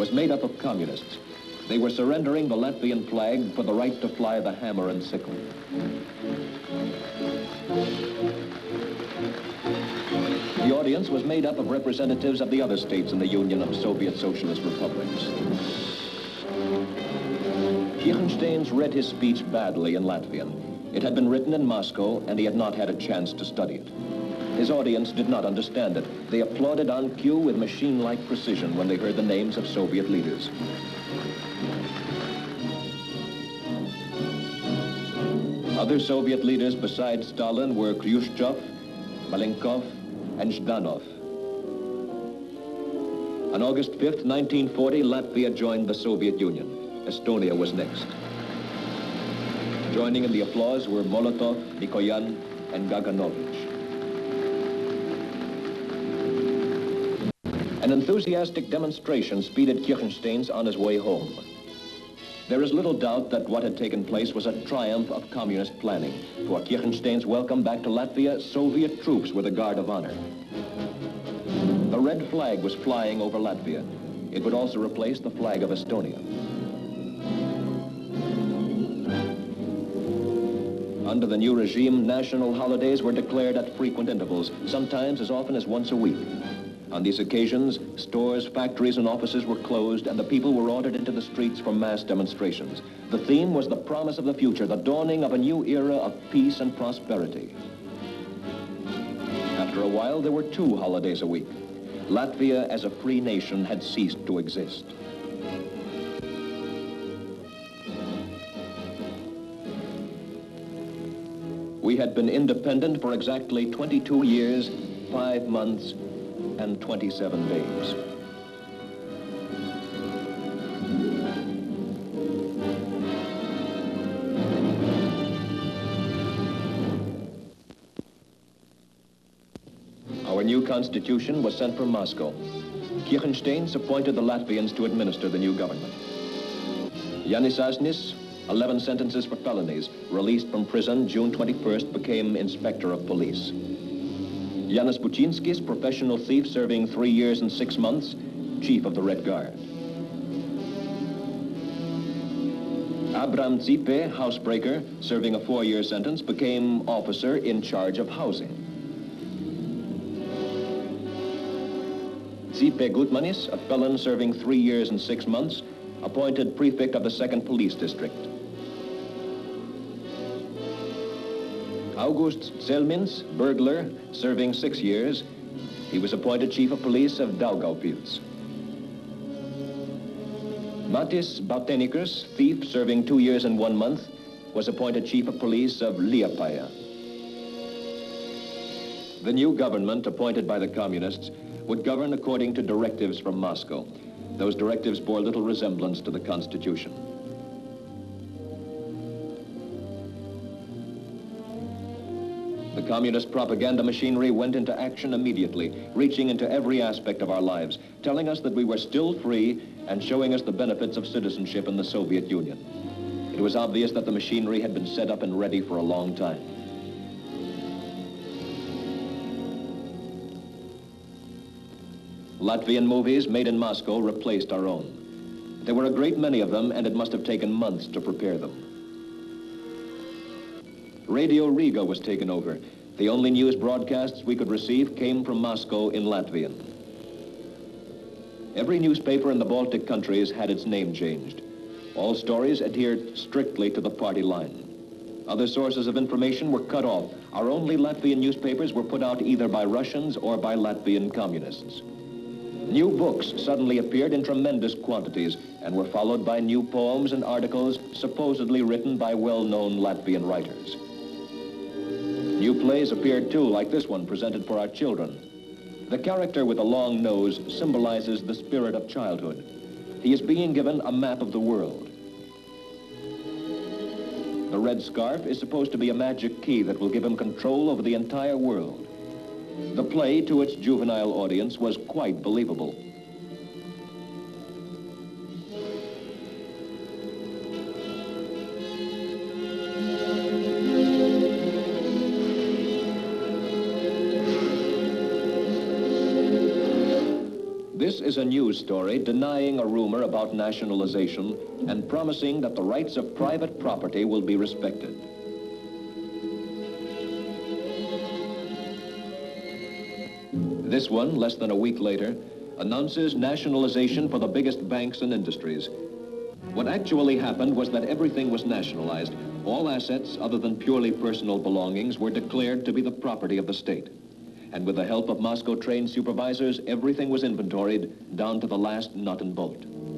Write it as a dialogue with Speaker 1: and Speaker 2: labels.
Speaker 1: was made up of communists. They were surrendering the Latvian flag for the right to fly the hammer and sickle. The audience was made up of representatives of the other states in the Union of Soviet Socialist Republics. Kirchensteins read his speech badly in Latvian. It had been written in Moscow, and he had not had a chance to study it. His audience did not understand it. They applauded on cue with machine-like precision when they heard the names of Soviet leaders. Other Soviet leaders besides Stalin were Khrushchev, Malenkov, and Zhdanov. On August 5th, 1940, Latvia joined the Soviet Union. Estonia was next. Joining in the applause were Molotov, Mikoyan, and Gaganovich. An enthusiastic demonstration speeded Kirchensteins on his way home. There is little doubt that what had taken place was a triumph of communist planning. For Kirchenstein's welcome back to Latvia, Soviet troops were the guard of honor. The red flag was flying over Latvia. It would also replace the flag of Estonia. Under the new regime, national holidays were declared at frequent intervals, sometimes as often as once a week. On these occasions, stores, factories, and offices were closed, and the people were ordered into the streets for mass demonstrations. The theme was the promise of the future, the dawning of a new era of peace and prosperity. After a while, there were 2 holidays a week. Latvia, as a free nation, had ceased to exist. We had been independent for exactly 22 years, 5 months, and 27 days. Our new constitution was sent from Moscow. Kirchensteins appointed the Latvians to administer the new government. Yanis Asnis, 11 sentences for felonies, released from prison June 21st, became inspector of police. Janis Buczynskis, professional thief, serving 3 years and 6 months, chief of the Red Guard. Abram Zipe, housebreaker, serving a 4-year sentence, became officer in charge of housing. Zipe Gutmanis, a felon serving 3 years and 6 months, appointed prefect of the 2nd Police District. August Zelmins, burglar, serving 6 years. He was appointed chief of police of Daugavpils. Matis Baltenikas, thief, serving 2 years and 1 month, was appointed chief of police of Liepāja. The new government, appointed by the communists, would govern according to directives from Moscow. Those directives bore little resemblance to the Constitution. The communist propaganda machinery went into action immediately, reaching into every aspect of our lives, telling us that we were still free and showing us the benefits of citizenship in the Soviet Union. It was obvious that the machinery had been set up and ready for a long time. Latvian movies made in Moscow replaced our own. There were a great many of them, and it must have taken months to prepare them. Radio Riga was taken over. The only news broadcasts we could receive came from Moscow in Latvian. Every newspaper in the Baltic countries had its name changed. All stories adhered strictly to the party line. Other sources of information were cut off. Our only Latvian newspapers were put out either by Russians or by Latvian communists. New books suddenly appeared in tremendous quantities and were followed by new poems and articles supposedly written by well-known Latvian writers. New plays appeared too, like this one presented for our children. The character with a long nose symbolizes the spirit of childhood. He is being given a map of the world. The red scarf is supposed to be a magic key that will give him control over the entire world. The play, to its juvenile audience, was quite believable. This is a news story denying a rumor about nationalization and promising that the rights of private property will be respected. This one, less than a week later, announces nationalization for the biggest banks and industries. What actually happened was that everything was nationalized. All assets other than purely personal belongings were declared to be the property of the state. And with the help of Moscow trained supervisors, everything was inventoried down to the last nut and bolt.